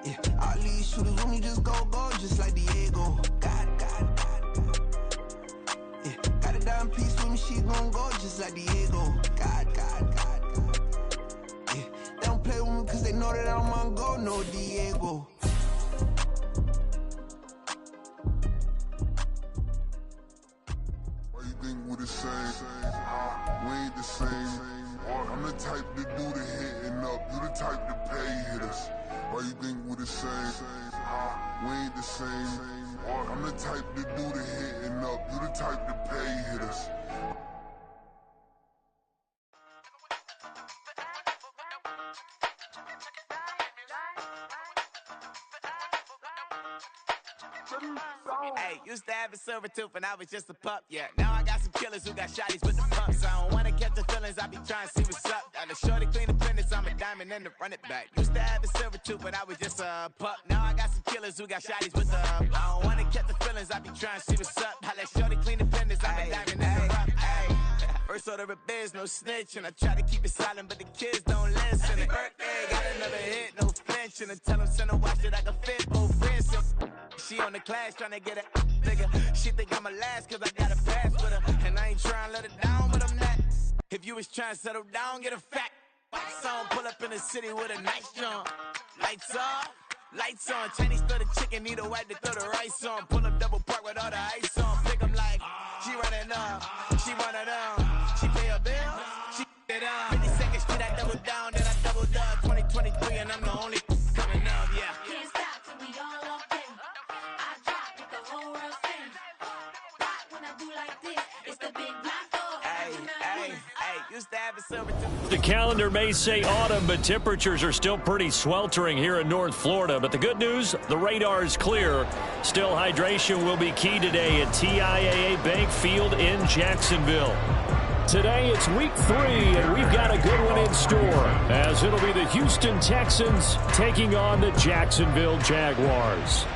Yeah, all these shooters with me just go, just like Diego. God. Yeah, got a dime piece with me, she gon' go just like Diego. God. Yeah, they don't play with me cause they know that I'm on go, no Diego. Why you think we're the same? We ain't the same. I'm the type to do the hitting up, you the type to pay hitters. Why you think we're the same? We ain't the same. I'm the type to do the hitting up, you the type to pay hitters. Hey, used to have a silver tooth and I was just a pup, yeah. Now I got some killers who got shotties with the pumps. I don't wanna catch the feelings, I be trying to see what's up. Got a shorty clean the fitness, I'm a diamond and to run it back. Used to have a silver tooth but I was just a pup. Now I got some killers who got shotties with the I don't wanna catch the feelings, I be trying to see what's up. I let shorty clean the fitness, I'm a diamond and to run it back. First order of biz, no snitch, and I try to keep it silent, but the kids don't listen. And birthday, got another hit, no flinch, and I tell them send a watch that I can fit, old friends. She on the class trying to get a nigga. She think I'm a last cause I got a pass with her. And I ain't trying to let her down, but I'm not. If you was trying to settle down, get a fat song. Pull up in the city with a nice jump. Lights off, lights on. Chinese throw the chicken, need a wipe to throw the rice on. Pull up double park with all the ice on. Pick 'em like, she running up, she running down. She pay her bill, she it up. 52nd Street, I double down, then I doubled up. 2023 and I'm the only coming up, yeah. Can't stop till we all up in. I drop it, the whole world sings. But when I do like this, it's the big black door. Hey, used to have a silver tooth. The calendar may say autumn, but temperatures are still pretty sweltering here in North Florida. But the good news, the radar is clear. Still, hydration will be key today at TIAA Bank Field in Jacksonville. Today, it's week 3, and we've got a good one in store, as it'll be the Houston Texans taking on the Jacksonville Jaguars.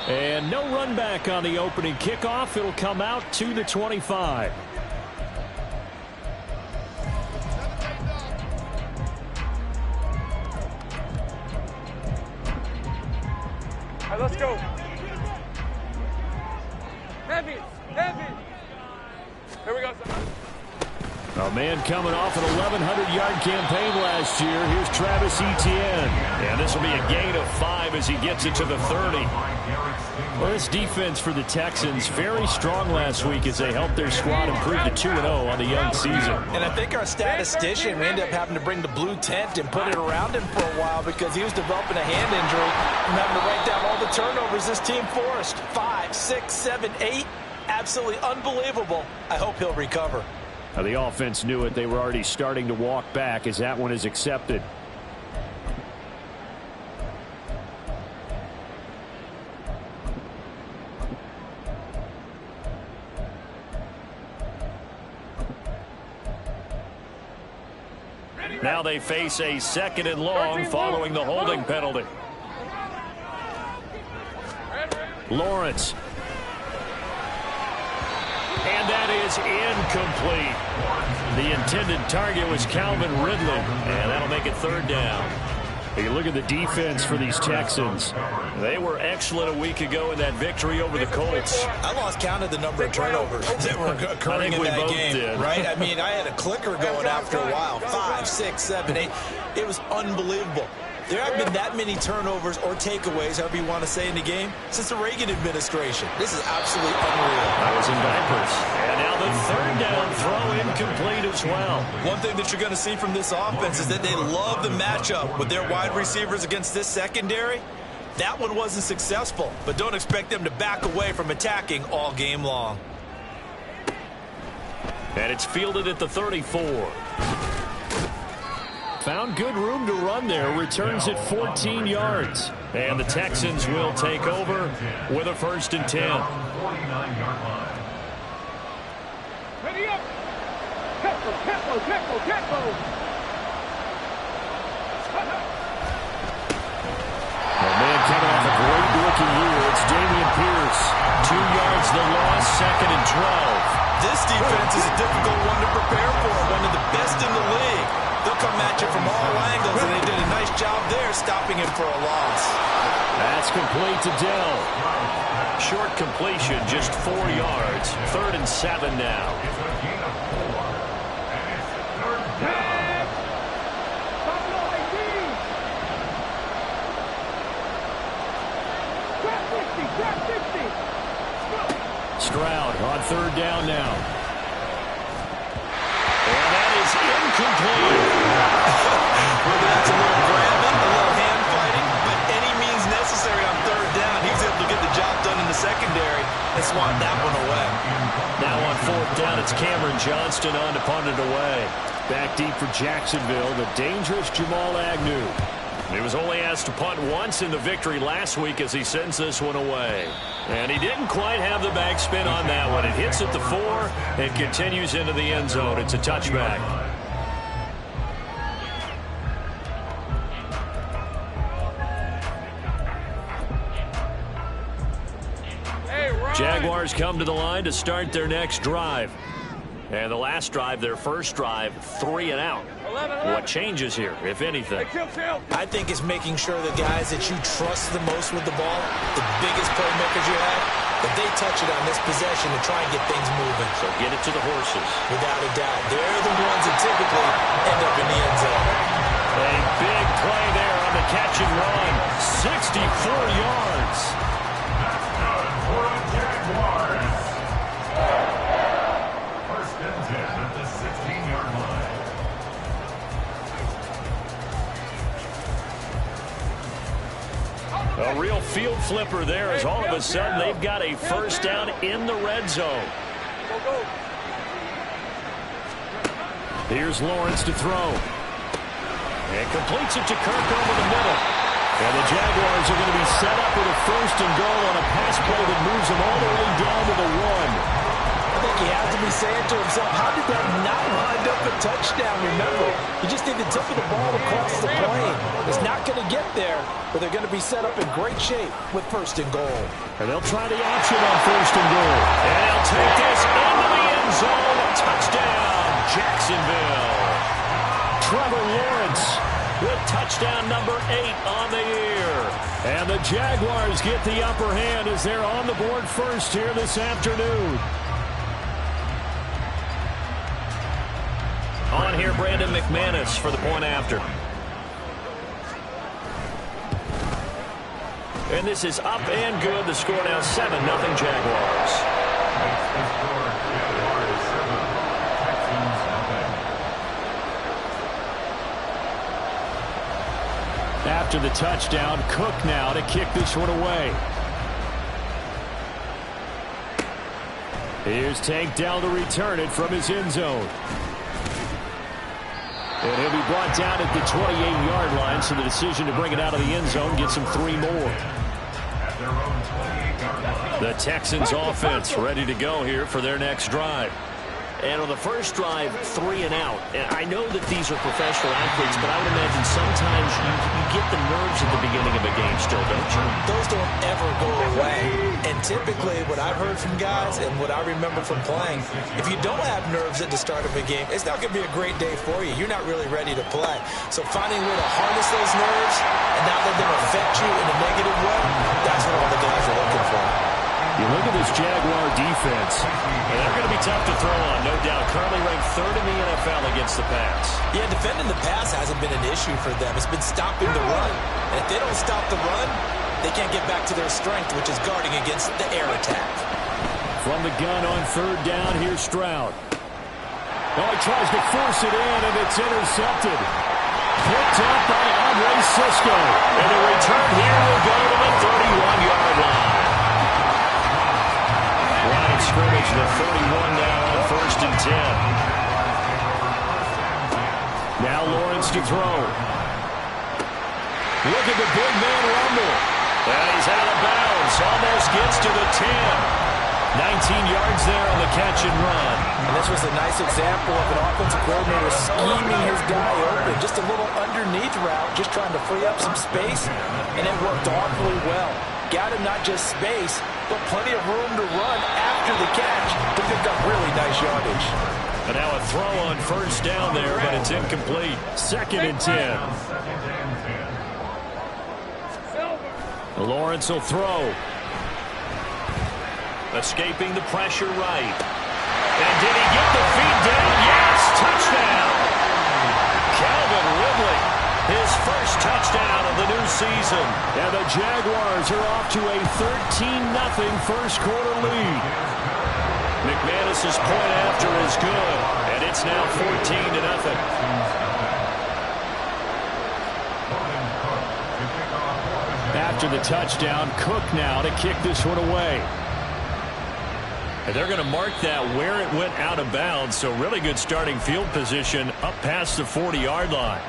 And no run back on the opening kickoff. It'll come out to the 25. All right, let's go. Heavy. Here we go. A man coming off an 1,100-yard campaign last year. Here's Travis Etienne. And this will be a gain of 5 as he gets it to the 30. Well, this defense for the Texans, very strong last week as they helped their squad improve to 2-0 on the young season. And I think our statistician, we ended up having to bring the blue tent and put it around him for a while because he was developing a hand injury and having to write down all the turnovers this team forced. 5, 6, 7, 8. Absolutely unbelievable. I hope he'll recover. Now, the offense knew it. They were already starting to walk back as that one is accepted. Now they face a 2nd and long following the holding penalty. Lawrence. And that is incomplete. The intended target was Calvin Ridley, and that'll make it 3rd down. You look at the defense for these Texans. They were excellent a week ago in that victory over the Colts. I lost count of the number of turnovers that were occurring in that game, right? I mean, I had a clicker going after a while. 5, 6, 7, 8. It was unbelievable. There haven't been that many turnovers or takeaways, however you want to say, in the game since the Reagan administration. This is absolutely unreal. I was in diapers. And now the 3rd down throw incomplete as well. One thing that you're going to see from this offense is that they love the matchup with their wide receivers against this secondary. That one wasn't successful, but don't expect them to back away from attacking all game long. And it's fielded at the 34. Found good room to run there. Returns at 14 yards. And the Texans will take over with a 1st and 10. Ready up. Tempo. A man coming off a great rookie year. It's Dameon Pierce. 2 yards the loss, 2nd and 12. This defense is a difficult one to prepare for. One of the best in the league. They'll come at you from all angles, and they stopping him for a loss. That's complete to Dell. Short completion, just 4 yards. 3rd and 7 now. Stroud on 3rd down now. And that is incomplete. Well, that's a little grabbing, a little hand fighting, but any means necessary on 3rd down. He was able to get the job done in the secondary and swat that one away. Now on 4th down, it's Cameron Johnston on to punt it away. Back deep for Jacksonville, the dangerous Jamal Agnew. He was only asked to punt once in the victory last week as he sends this one away. And he didn't quite have the backspin on that one. It hits at the 4 and continues into the end zone. It's a touchback. Jaguars come to the line to start their next drive. And the last drive, their first drive, 3 and out. What changes here, if anything? I think it's making sure the guys that you trust the most with the ball, the biggest playmakers you have, that they touch it on this possession to try and get things moving. So get it to the horses. Without a doubt. They're the ones that typically end up in the end zone. A big play there on the catch and run. 64 yards. A real field flipper there as all of a sudden they've got a first down in the red zone. Here's Lawrence to throw. And completes it to Kirk over the middle. And the Jaguars are going to be set up with a 1st and goal on a pass play that moves them all the way down to the 1. I think he has to be saying to himself, how did that not wind up a touchdown? Remember, you just need the tip of the ball across the plane. It's not going to get there, but they're going to be set up in great shape with 1st and goal. And they'll try the option on 1st and goal. And they'll take this into the end zone. Touchdown, Jacksonville. Trevor Lawrence with touchdown number 8 on the year. And the Jaguars get the upper hand as they're on the board first here this afternoon. On here, Brandon McManus for the point after. And this is up and good. The score now 7-0 Jaguars. After the touchdown, Cook now to kick this one away. Here's Tank Dell to return it from his end zone. And he'll be brought down at the 28-yard line, so the decision to bring it out of the end zone gets him 3 more. The Texans offense ready to go here for their next drive. And on the first drive, 3 and out. And I know that these are professional athletes, but I would imagine sometimes you get the nerves at the beginning of a game still, don't you? Those don't ever go away. And typically what I've heard from guys and what I remember from playing, if you don't have nerves at the start of a game, it's not going to be a great day for you. You're not really ready to play. So finding a way to harness those nerves and not let them affect you in a negative way, that's what all the guys are looking for. You look at this Jaguar defense, and they're going to be tough to throw on, no doubt. Currently ranked 3rd in the NFL against the pass. Yeah, defending the pass hasn't been an issue for them. It's been stopping the run. And if they don't stop the run, they can't get back to their strength, which is guarding against the air attack. From the gun on 3rd down, here's Stroud. Oh, he tries to force it in, and it's intercepted. Picked up by Andre Cisco. And the return here will go to the 31-yard line. Line scrimmage, the 31 now on 1st and 10. Now Lawrence to throw. Look at the big man rumble. And he's out of bounds. Almost gets to the 10. 19 yards there on the catch and run. And this was a nice example of an offensive coordinator scheming his guy open. Just a little underneath route, just trying to free up some space, and it worked awfully well. Got him not just space, but plenty of room to run after the catch to pick up really nice yardage. And now a throw on 1st down there, but it's incomplete. 2nd and 10. Lawrence will throw. Escaping the pressure right. And did he get the feet down? Yes, touchdown. Calvin Ridley, his first touchdown of the new season. And the Jaguars are off to a 13-0 first quarter lead. McManus's point after is good, and it's now 14-0. After the touchdown, Cook now to kick this one away. And they're going to mark that where it went out of bounds, so really good starting field position up past the 40-yard line.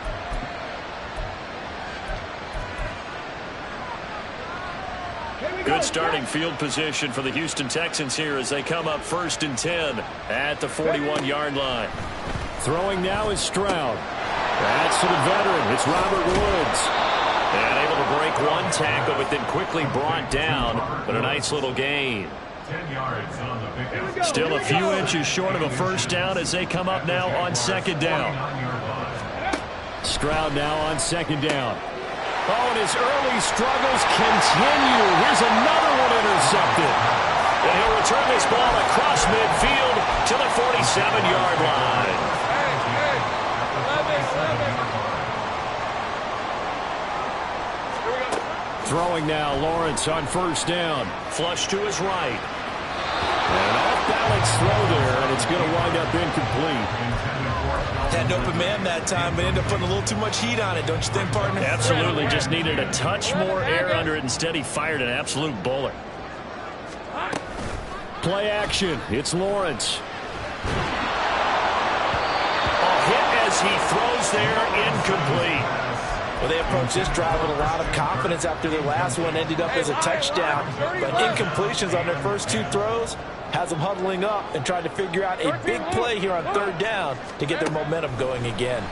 Good starting field position for the Houston Texans here as they come up 1st and 10 at the 41-yard line. Throwing now is Stroud. That's to the veteran. It's Robert Woods. And able to break one tackle, but then quickly brought down. But a nice little gain. 10 yards on the pickup. Still a few inches short of a first down as they come up now on 2nd down. Stroud now on 2nd down. Oh, and his early struggles continue. Here's another one intercepted. And he'll return this ball across midfield to the 47-yard line. Throwing now, Lawrence on 1st down. Flush to his right. And off-balance throw there, and it's going to wind up incomplete. Had an open man that time, but ended up putting a little too much heat on it, don't you think, partner? Absolutely, just needed a touch more air under it. Instead, he fired an absolute bullet. Play action. It's Lawrence. A hit as he throws there, incomplete. Well, they approached this drive with a lot of confidence after their last one ended up as a touchdown. But incompletions on their first 2 throws has them huddling up and trying to figure out a big play here on 3rd down to get their momentum going again.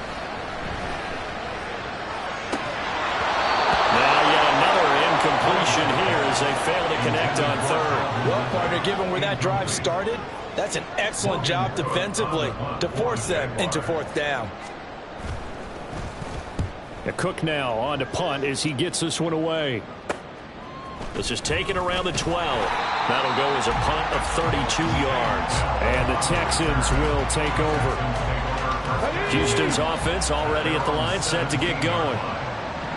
Now yet another incompletion here as they fail to connect on 3rd. Well, partner, given where that drive started, that's an excellent job defensively to force them into 4th down. Cook now on to punt as he gets this one away. This is taken around the 12. That'll go as a punt of 32 yards. And the Texans will take over. Houston's offense already at the line, set to get going.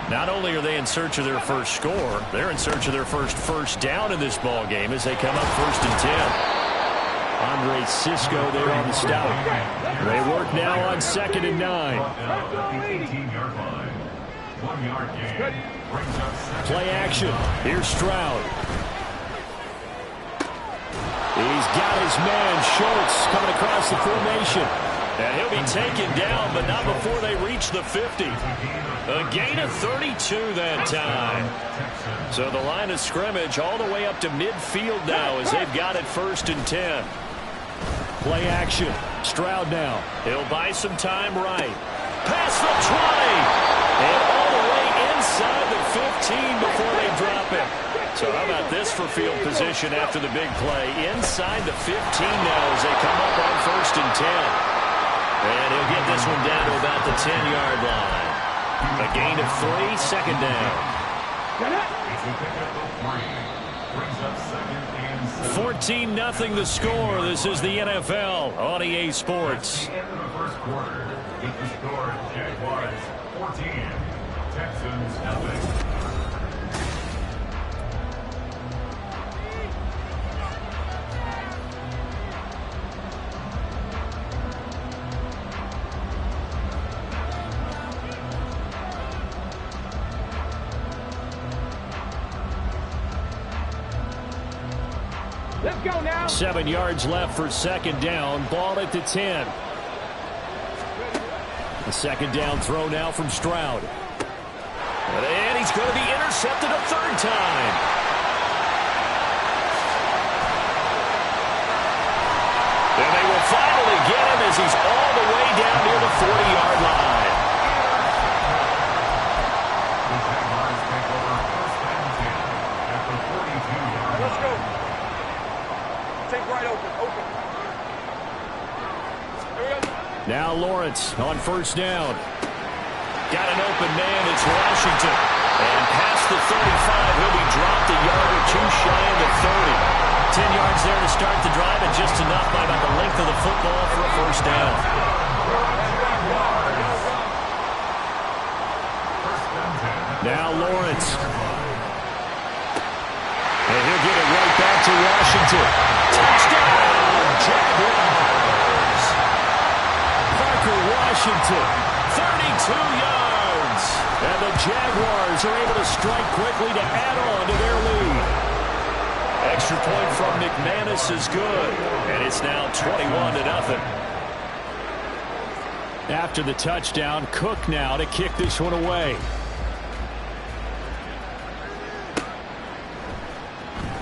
Not only are they in search of their first score, they're in search of their first down in this ball game as they come up 1st and 10. Andre Cisco there on the stop. They work now on 2nd and 9. Play action. Here's Stroud. He's got his man, Schultz, coming across the formation. And he'll be taken down, but not before they reach the 50. A gain of 32 that time. So the line of scrimmage all the way up to midfield now as they've got it 1st and 10. Play action. Stroud now. He'll buy some time right. Past the 20. And all the way inside the 15 before they drop it. So how about this for field position after the big play? Inside the 15 now as they come up on 1st and 10. And he'll get this one down to about the 10-yard line. A gain of 3, 2nd down. 14-0 the score. This is the NFL on EA Sports. End of the first quarter. With the score, Jaguars 14, Texans nothing. Let's go now. 7 yards left for 2nd down. Ball at the 10. The 2nd down throw now from Stroud. And he's going to be intercepted a 3rd time. And they will finally get him as he's all the way down near the 40-yard line. Let's go. Take right open. Now Lawrence on 1st down. Got an open man. It's Washington. And past the 35, he'll be 30. 10 yards there to start the drive, and just enough by about the length of the football for a first down. Now Lawrence. And he'll get it right back to Washington. Touchdown, Jaguars. Parker Washington, 32 yards. And the Jaguars are able to strike quickly to add on to their lead. Extra point from McManus is good. And it's now 21-0. After the touchdown, Cook now to kick this one away.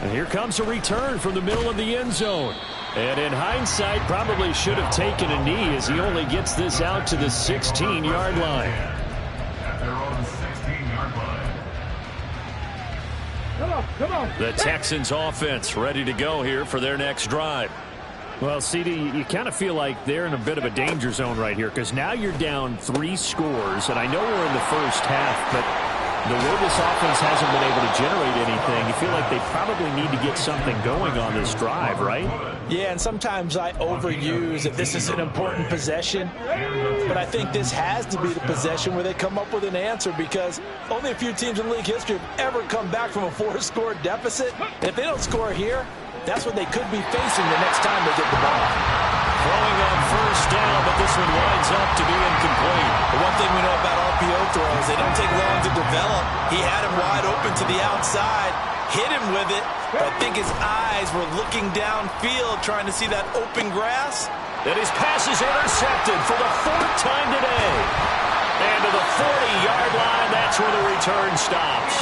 And here comes a return from the middle of the end zone. And in hindsight, probably should have taken a knee as he only gets this out to the 16-yard line. At their own 16-yard line. Come on. The Texans offense ready to go here for their next drive. Well, CD, you kind of feel like they're in a bit of a danger zone right here because now you're down 3 scores, and I know we're in the first half, but the way this offense hasn't been able to generate anything, you feel like they probably need to get something going on this drive, right? Yeah, and sometimes I overuse that this is an important possession, but I think this has to be the possession where they come up with an answer because only a few teams in league history have ever come back from a 4-score deficit. And if they don't score here, that's what they could be facing the next time they get the ball. Throwing on first down, but this one winds up to be incomplete. The one thing we know about RPO throws, they don't take long to develop. He had him wide open to the outside, hit him with it, but I think his eyes were looking downfield trying to see that open grass. And his pass is intercepted for the 4th time today. And to the 40-yard line, that's where the return stops.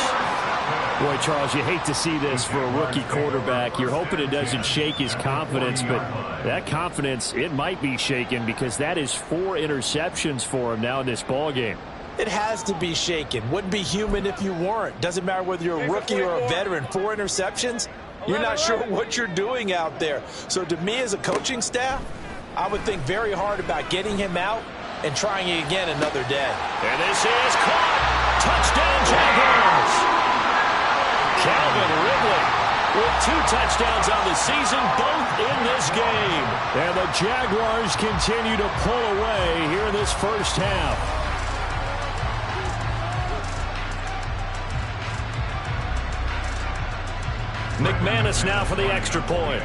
Boy, Charles, you hate to see this for a rookie quarterback. You're hoping it doesn't shake his confidence, but that confidence, it might be shaken because that is 4 interceptions for him now in this ballgame. It has to be shaken. Wouldn't be human if you weren't. Doesn't matter whether you're a rookie or a veteran. 4 interceptions, you're not sure what you're doing out there. So to me as a coaching staff, I would think very hard about getting him out and trying it again another day. And this is caught. Touchdown, Jaguars. Calvin Ridley with 2 touchdowns on the season, both in this game. And the Jaguars continue to pull away here in this first half. McManus now for the extra point.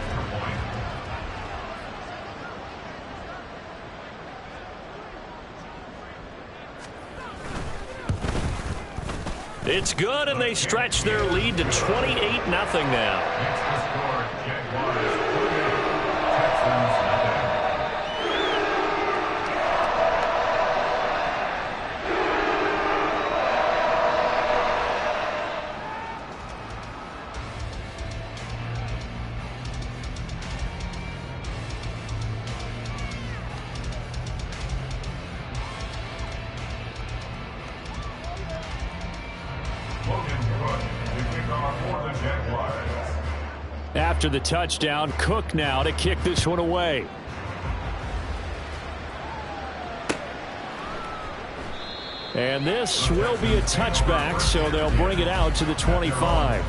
It's good, and they stretch their lead to 28-0 now. After the touchdown, Cook now to kick this one away. And this will be a touchback, so they'll bring it out to the 25.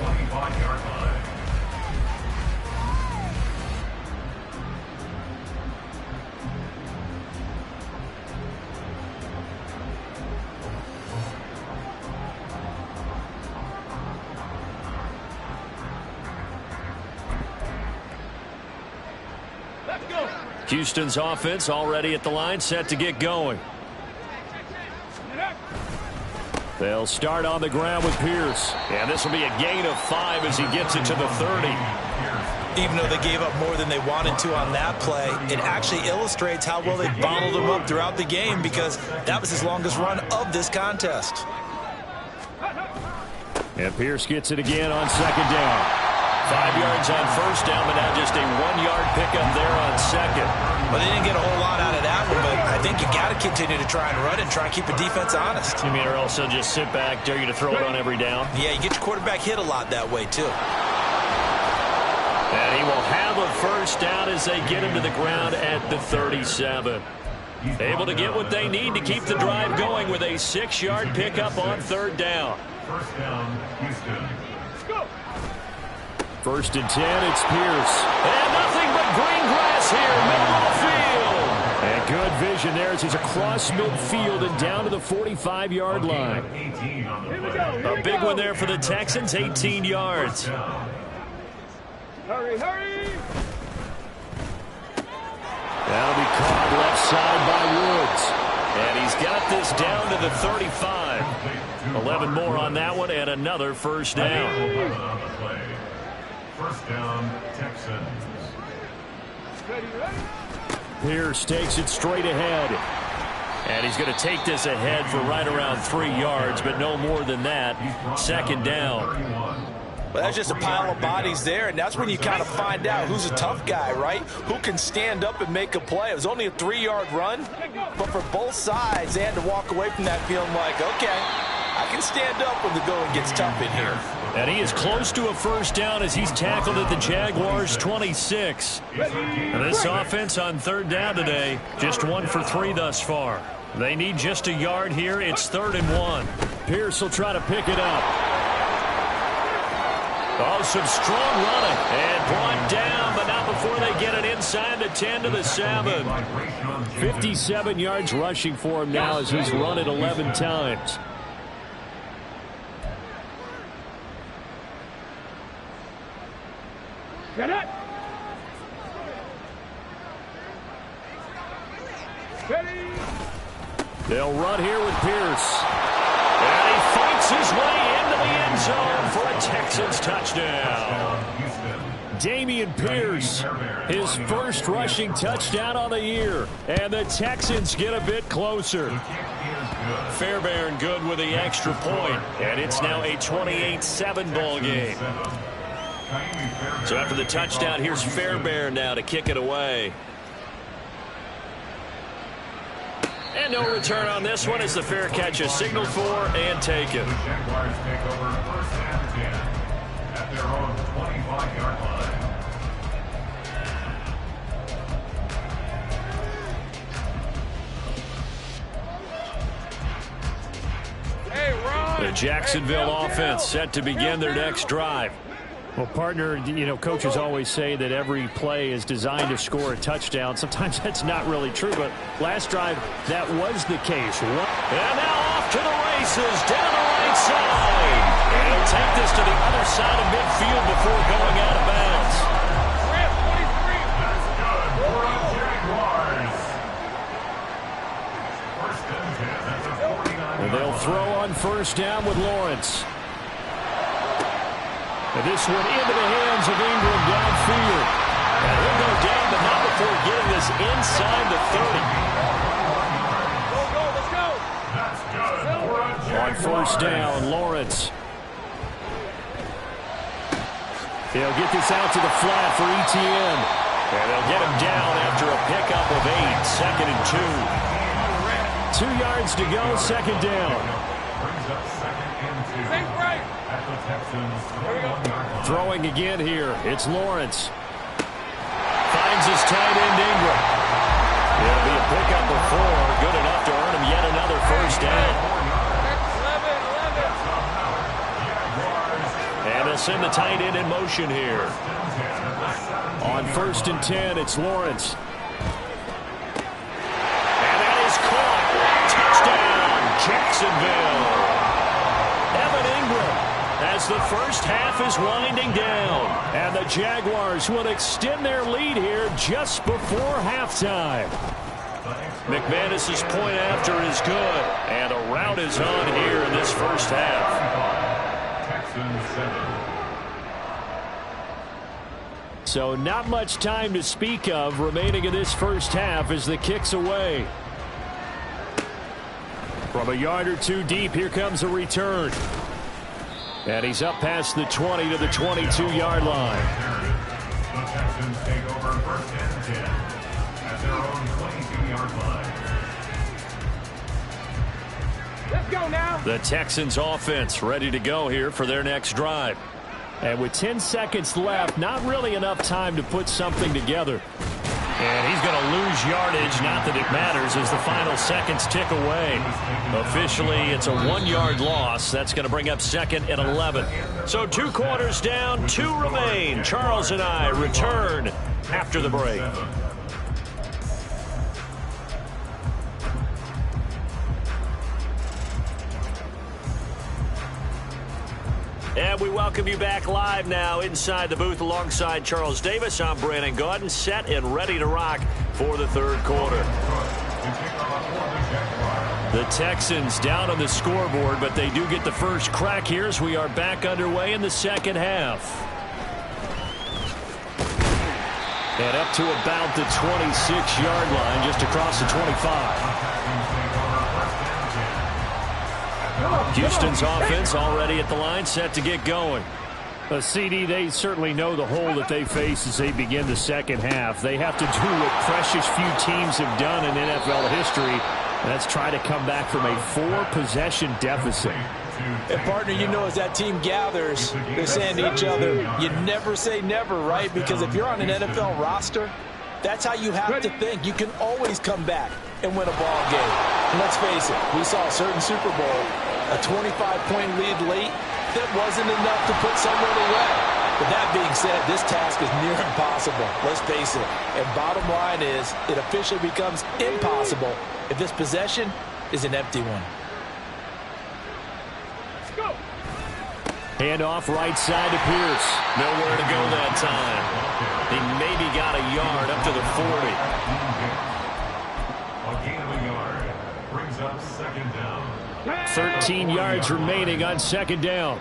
Houston's offense already at the line, set to get going. They'll start on the ground with Pierce. And this will be a gain of 5 as he gets it to the 30. Even though they gave up more than they wanted to on that play, it actually illustrates how well they bottled him up throughout the game because that was his longest run of this contest. And Pierce gets it again on second down. 5 yards on first down, but now just a 1-yard pickup there on second. Well, they didn't get a whole lot out of that one, but I think you got to continue to try and run and try and keep the defense honest. You mean or also just sit back, dare you to throw it on every down? Yeah, you get your quarterback hit a lot that way, too. And he will have a first down as they get him to the ground at the 37. Able to get what they need to keep the drive going with a 6-yard pickup on third down. First down, Houston. First and 10, it's Pierce. And nothing but green grass here, middle of the field. And good vision there as he's across midfield and down to the 45-yard line. A big one there for the Texans, 18 yards. Hurry, hurry! That'll be caught left side by Woods. And he's got this down to the 35. 11 more on that one and another first down. First down, Texans. Pierce takes it straight ahead. And he's going to take this ahead for right around 3 yards, but no more than that. Second down. Well, that's just a pile of bodies there, and that's when you kind of find out who's a tough guy, right? Who can stand up and make a play. It was only a 3-yard run, but for both sides, they had to walk away from that feeling like, okay, I can stand up when the going gets tough in here. And he is close to a first down as he's tackled at the Jaguars' 26. And this offense on third down today, just 1 for 3 thus far. They need just a yard here. It's 3rd and 1. Pierce will try to pick it up. Oh, some strong running. And brought down, but not before they get it inside the 10 to the 7. 57 yards rushing for him now as he's run it 11 times. Get it! Ready! They'll run here with Pierce. And he fights his way into the end zone for a Texans touchdown. Damian Pierce, his first rushing touchdown on the year. And the Texans get a bit closer. Fairbairn good with the extra point. And it's now a 28-7 ball game. So after the touchdown, here's Fairbairn now to kick it away. And no return on this one as the fair catch is signaled for and taken. The Jaguars take over first and 10 at their own 25-yard line. Hey, Ron! The Jacksonville offense set to begin their next drive. Well, partner, you know, coaches always say that every play is designed to score a touchdown. Sometimes that's not really true, but last drive, that was the case. And now off to the races, down the right side. And he'll take this to the other side of midfield before going out of bounds. That's good for the Jaguars. First and 10, that's a 49. And they'll throw on first down with Lawrence. And this one into the hands of Ingram downfield. And he'll go down, but not before getting this inside the 30. Go, go, let's go! That's good for the Jaguars. On first down, Lawrence. He'll get this out to the flat for Etienne. And they'll get him down after a pickup of 8. Second and 2. 2 yards to go, second down. Brings up second and 2. Think right! At the Texans' 21-yard line. Throwing again here, it's Lawrence. Finds his tight end Ingram. It'll be a pickup of 4, good enough to earn him yet another first down. 11. And they'll send the tight end in motion here. On first and 10, it's Lawrence. And that is caught. Touchdown, Jacksonville. Evan Ingram, as the first half is winding down. And the Jaguars will extend their lead here just before halftime. McManus's point after is good. And a rout is on here in this first half. Texans 7. So not much time to speak of remaining in this first half as the kick's away. From a yard or two deep, here comes a return. And he's up past the 20 to the 22-yard line. The Texans take over first and 10 at their own 22-yard line. Let's go now! The Texans offense ready to go here for their next drive. And with 10 seconds left, not really enough time to put something together. And he's going to lose yardage, not that it matters, as the final seconds tick away. Officially, it's a 1-yard loss. That's going to bring up 2nd and 11. So 2 quarters down, 2 remain. Charles and I return after the break. And we welcome you back live now inside the booth alongside Charles Davis. I'm Brandon Gaudin, set and ready to rock for the 3rd quarter. The Texans down on the scoreboard, but they do get the first crack here as we are back underway in the 2nd half. And up to about the 26-yard line, just across the 25. Houston's offense already at the line, set to get going. CD, they certainly know the hole that they face as they begin the 2nd half. They have to do what precious few teams have done in NFL history, and that's try to come back from a 4-possession deficit. And, partner, you know, as that team gathers, they're saying to each other, you never say never, right? Because if you're on an NFL roster, that's how you have to think. You can always come back and win a ball game. And let's face it, we saw a certain Super Bowl, a 25-point lead late, that wasn't enough to put someone away. But that being said, this task is near impossible. Let's face it. And bottom line is, it officially becomes impossible if this possession is an empty one. Handoff right side to Pierce. Nowhere to go that time. He maybe got a yard up to the 40. A gain of a yard brings up 2nd down. 13 yards remaining on 2nd down.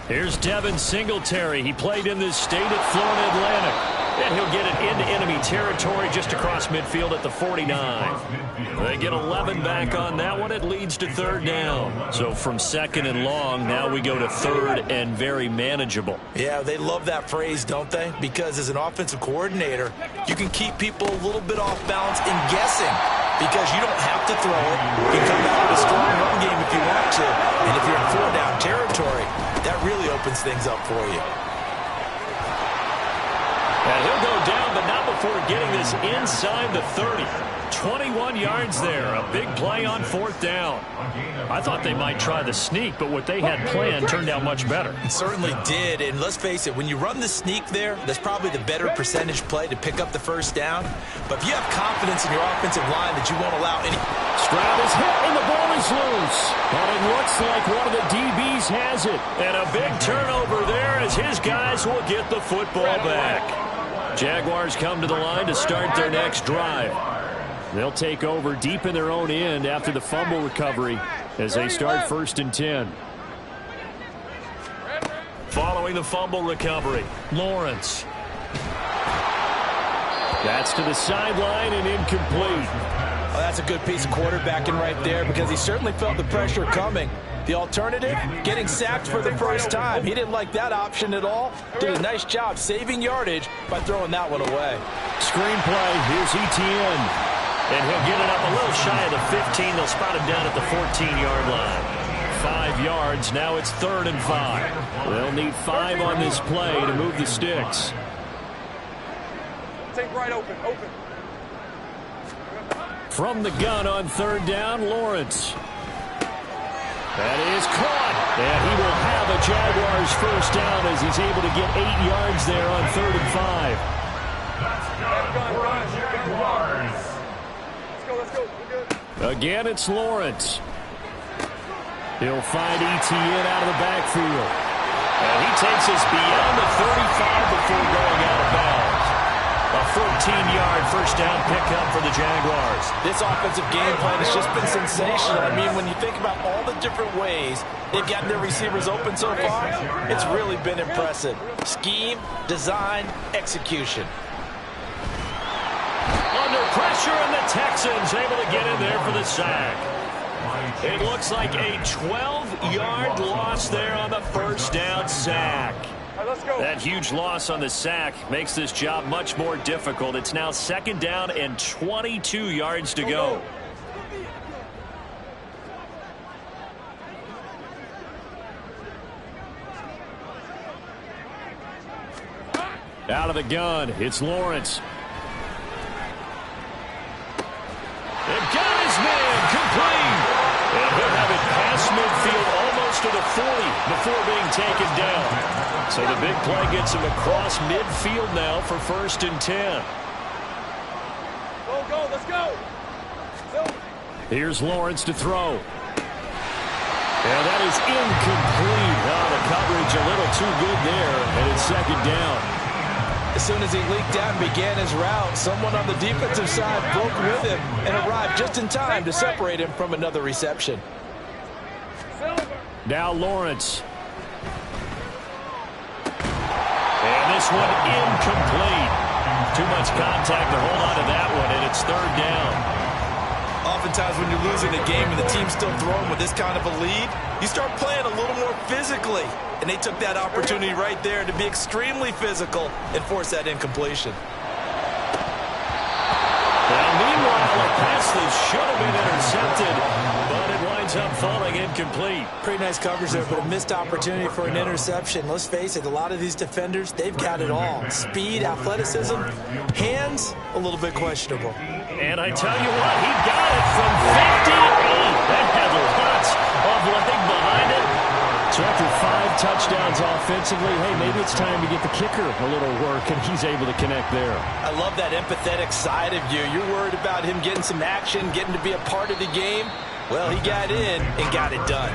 Here's Devin Singletary. He played in this state at Florida Atlantic. And he'll get it into enemy territory just across midfield at the 49. They get 11 back on that one. It leads to 3rd down. So from 2nd and long, now we go to 3rd and very manageable. Yeah, they love that phrase, don't they? Because as an offensive coordinator, you can keep people a little bit off balance and guessing. Because you don't have to throw it. You can come out with a strong run game if you want to. And if you're in 4-down territory, that really opens things up for you. And he'll go down, but not before getting this inside the 30. 21 yards there. A big play on 4th down. I thought they might try the sneak, but what they had planned turned out much better. It certainly did, and let's face it, when you run the sneak there, that's probably the better percentage play to pick up the 1st down. But if you have confidence in your offensive line that you won't allow any... Stroud is hit, and the ball is loose. And it looks like one of the DBs has it. And a big turnover there as his guys will get the football back. Jaguars come to the line to start their next drive. They'll take over deep in their own end after the fumble recovery as they start 1st and 10. Following the fumble recovery, Lawrence. That's to the sideline and incomplete. Oh, that's a good piece of quarterbacking right there because he certainly felt the pressure coming. The alternative, getting sacked for the first time. He didn't like that option at all. Did a nice job saving yardage by throwing that one away. Screenplay, here's Etienne. And he'll get it up a little shy of the 15. They'll spot him down at the 14-yard line. 5 yards. Now it's 3rd and 5. They'll need 5 on this play to move the sticks. Take right open. From the gun on 3rd down, Lawrence. That is caught. And he will have a Jaguars 1st down as he's able to get 8 yards there on 3rd and 5. That's good for the Jaguars. Let's go. We're good. Again, it's Lawrence. He'll find Etienne out of the backfield. And he takes us beyond the 35 before going out of bounds. A 14-yard 1st down pickup for the Jaguars. This offensive game plan has just been sensational. I mean, when you think about all the different ways they've gotten their receivers open so far, it's really been impressive. Scheme, design, execution. Under pressure, and the Texans able to get in there for the sack. It looks like a 12-yard loss there on the 1st down sack. Let's go. That huge loss on the sack makes this job much more difficult. It's now 2nd down and 22 yards to go. Out of the gun, it's Lawrence. And got his man, complete. And he'll have it past midfield almost to the 40 before being taken down. So the big play gets him across midfield now for 1st and 10. Go, let's go. Here's Lawrence to throw. And that is incomplete. The coverage a little too good there, and it's 2nd down. As soon as he leaked out and began his route, someone on the defensive side broke with him and arrived just in time to separate him from another reception. Now Lawrence. And this one incomplete. Too much contact to hold on to that one, and it's 3rd down. Oftentimes when you're losing a game and the team's still throwing with this kind of a lead, you start playing a little more physically. And they took that opportunity right there to be extremely physical and force that incompletion. Now, meanwhile, a pass that should have been intercepted, but it winds up falling incomplete. Pretty nice coverage there, but a missed opportunity for an interception. Let's face it, a lot of these defenders, they've got it all. Speed, athleticism, hands, a little bit questionable. And I tell you what, he got it from 58. That had lots of leg behind it. So after 5 touchdowns offensively, hey, maybe it's time to get the kicker a little work, and he's able to connect there. I love that empathetic side of you. You're worried about him getting some action, getting to be a part of the game. Well, he got in and got it done.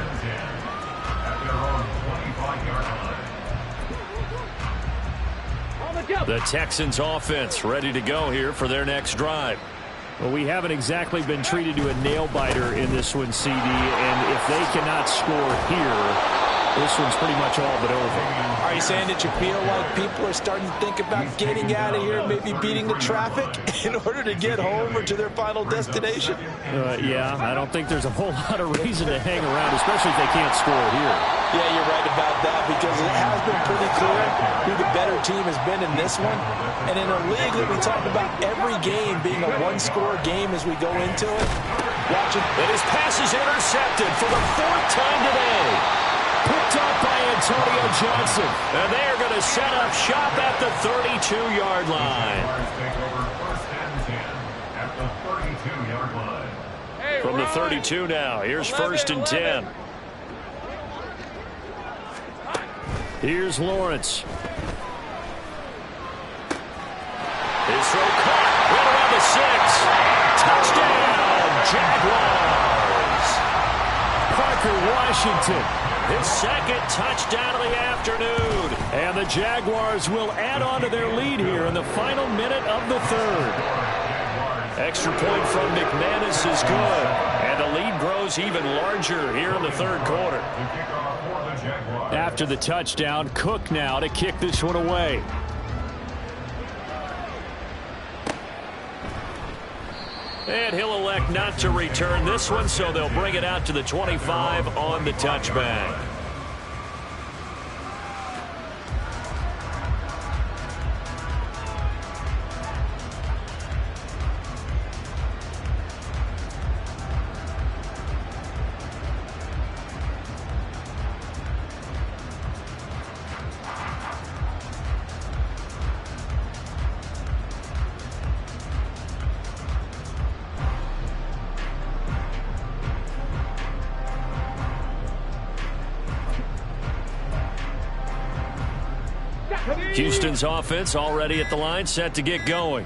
The Texans offense ready to go here for their next drive. Well, we haven't exactly been treated to a nail-biter in this one, CD, and if they cannot score here, this one's pretty much all but over. Are you saying that you feel like people are starting to think about getting out of here, maybe beating the traffic in order to get home or to their final destination? Yeah, I don't think there's a whole lot of reason to hang around, especially if they can't score here. Yeah, you're right about that, because it has been pretty clear who the better team has been in this one. And in a league that we talk about every game being a one-score game as we go into it, watch it. And his pass is intercepted for the 4th time today. Picked up by Antonio Johnson. And they're going to set up shop at the 32-yard line. From the 32 now, here's 1st and 10. Here's Lawrence. His throw caught right around the 6. Touchdown, Jaguars. Parker Washington, his 2nd touchdown of the afternoon. And the Jaguars will add on to their lead here in the final minute of the 3rd. Extra point from McManus is good. And the lead grows even larger here in the 3rd quarter. After the touchdown, Cook now to kick this one away. And he'll elect not to return this one, so they'll bring it out to the 25 on the touchback. Houston's offense already at the line, set to get going.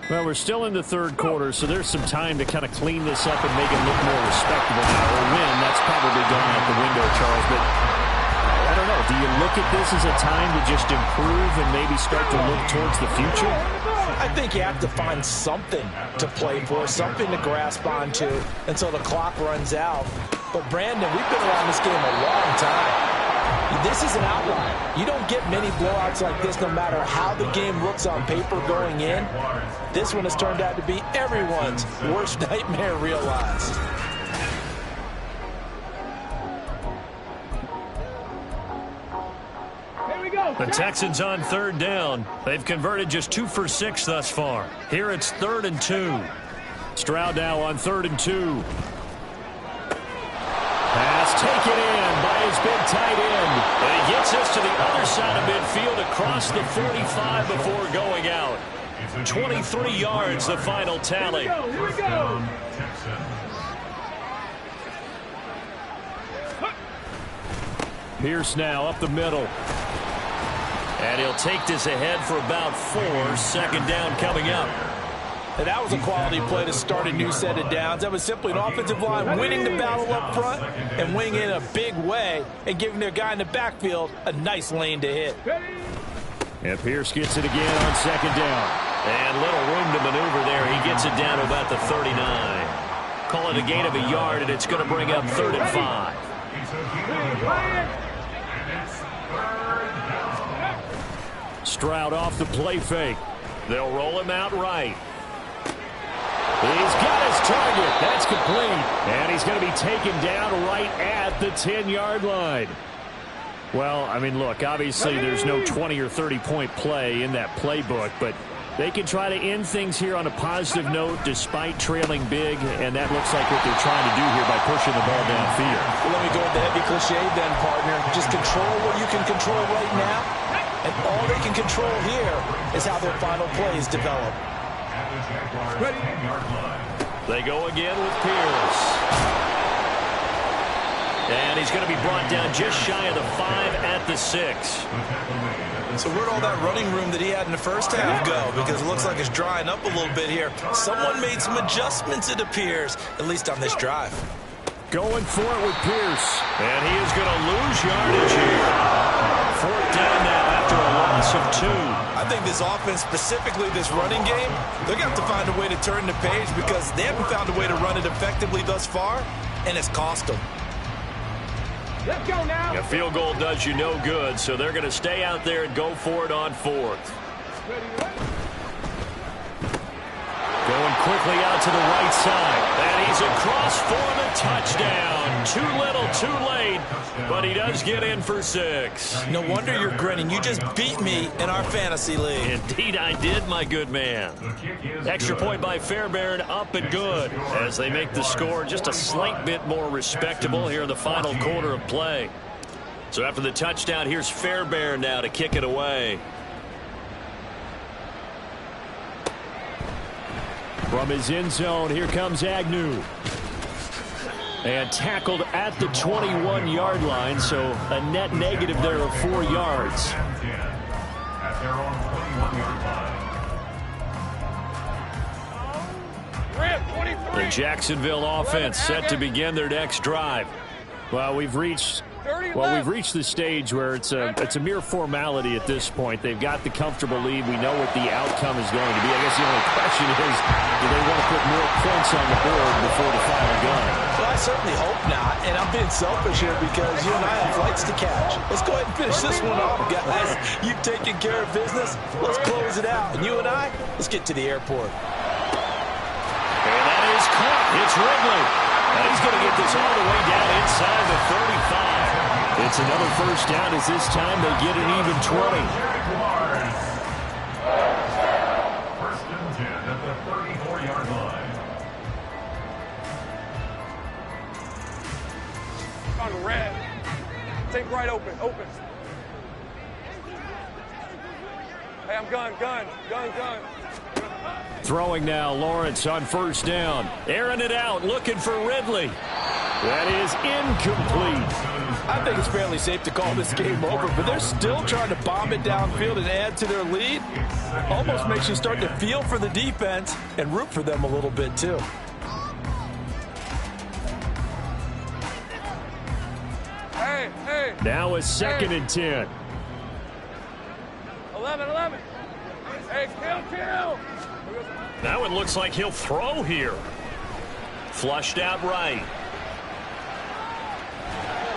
Well, we're still in the 3rd quarter, so there's some time to kind of clean this up and make it look more respectable now. Or win, that's probably gone out the window, Charles. But I don't know. Do you look at this as a time to just improve and maybe start to look towards the future? I think you have to find something to play for, something to grasp onto until the clock runs out. But, Brandon, we've been around this game a long time. This is an outlier. You don't get many blowouts like this no matter how the game looks on paper going in. This one has turned out to be everyone's worst nightmare realized. Here we go. The Texans on 3rd down. They've converted just 2 for 6 thus far. Here it's 3rd and 2. Stroud now on 3rd and 2. Pass taken in by his big tight end. And he gets us to the other side of midfield across the 45 before going out. 23 yards, the final tally. Here we go. Pierce now up the middle. And he'll take this ahead for about 4. Second down coming up. And that was a quality play to start a new set of downs. That was simply an offensive line winning the battle up front and winning it in a big way and giving their guy in the backfield a nice lane to hit. And Pierce gets it again on second down. And little room to maneuver there. He gets it down to about the 39. Call it a gain of a yard, and it's going to bring up 3rd and 5. Stroud off the play fake. They'll roll him out right. He's got his target. That's complete. And he's going to be taken down right at the 10-yard line. Well, I mean, look, obviously there's no 20 or 30-point play in that playbook, but they can try to end things here on a positive note despite trailing big, and that looks like what they're trying to do here by pushing the ball downfield. Well, let me go with the heavy cliche then, partner. Just control what you can control right now, and all they can control here is how their final plays develop. Ready? They go again with Pierce. And he's going to be brought down just shy of the 5 at the 6. So where'd all that running room that he had in the first half go? Because it looks like it's drying up a little bit here. Someone made some adjustments, it appears, at least on this drive. Going for it with Pierce. And he is going to lose yardage here. 4th down now after a loss of 2. I think this offense, specifically this running game, they're going to have to find a way to turn the page because they haven't found a way to run it effectively thus far, and it's cost them. Let's go now. A field goal does you no good, so they're going to stay out there and go for it on 4th. Going quickly out to the right side. And he's across for the touchdown. Too little, too late, but he does get in for 6. No wonder you're grinning. You just beat me in our fantasy league. Indeed I did, my good man. Extra point by Fairbairn, up and good, as they make the score just a slight bit more respectable here in the final quarter of play. So after the touchdown, here's Fairbairn now to kick it away. From his end zone, here comes Agnew. And tackled at the 21-yard line, so a net negative there of 4 yards. At their own 21-yard line. The Jacksonville offense set to begin their next drive. Well, we've reached the stage where it's a mere formality at this point. They've got the comfortable lead. We know what the outcome is going to be. I guess the only question is, do they want to put more points on the board before the final gun? Well, I certainly hope not, and I'm being selfish here because you and I have flights to catch. Let's go ahead and finish this one off, guys. You've taken care of business. Let's close it out. And you and I, let's get to the airport. And that is caught. It's Ridley. And he's going to get this all the way down inside the 35. It's another first down as this time they get an even 20. First and 10 at the 34-yard line. On red. Take right open. Hey, I'm gun. Throwing now, Lawrence on first down. Airing it out, looking for Ridley. That is incomplete. I think it's fairly safe to call this game over, but they're still trying to bomb it downfield and add to their lead. Almost makes you start to feel for the defense and root for them a little bit, too. Hey. Now a 2nd and 10. 11. Hey, kill. Now it looks like he'll throw here. Flushed out right.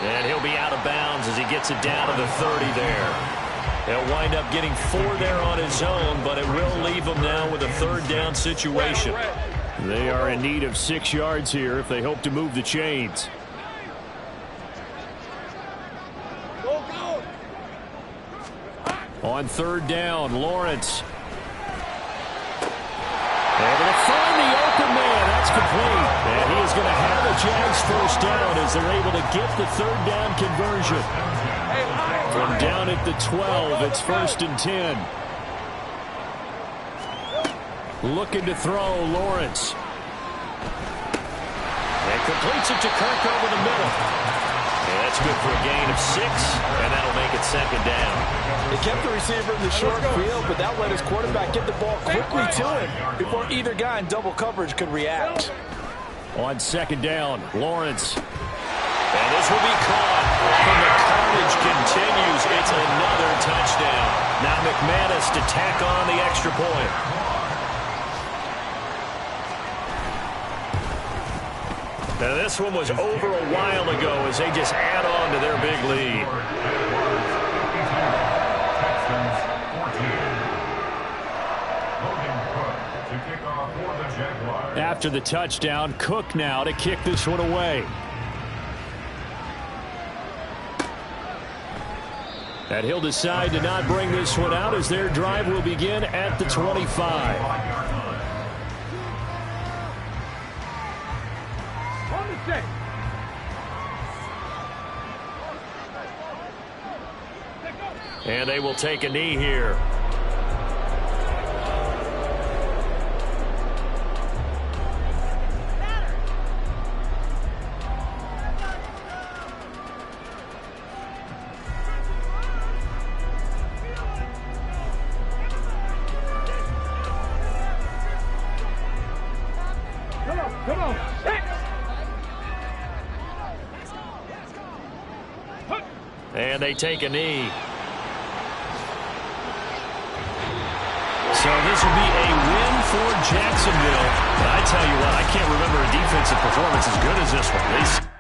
And he'll be out of bounds as he gets it down to the 30 there. He'll wind up getting 4 there on his own, but it will leave him now with a 3rd down situation. They are in need of 6 yards here if they hope to move the chains. Go. On 3rd down, Lawrence. Able to find the open man. That's complete. And he is going to have a Jags first down as they're able to get the third down conversion. From down at the 12, it's 1st and 10. Looking to throw, Lawrence. And completes it to Kirk over the middle. And that's good for a gain of 6, and that'll make it 2nd down. They kept the receiver in the short field, but that let his quarterback get the ball quickly to him before either guy in double coverage could react. On 2nd down, Lawrence. And this will be caught. And the carnage continues. It's another touchdown. Now McManus to tack on the extra point. Now this one was over a while ago as they just add on to their big lead. After the touchdown, Cook now to kick this one away. And he'll decide to not bring this one out as their drive will begin at the 25. And they will take a knee here. Come on. And they take a knee. So this will be a win for Jacksonville. But I tell you what, I can't remember a defensive performance as good as this one.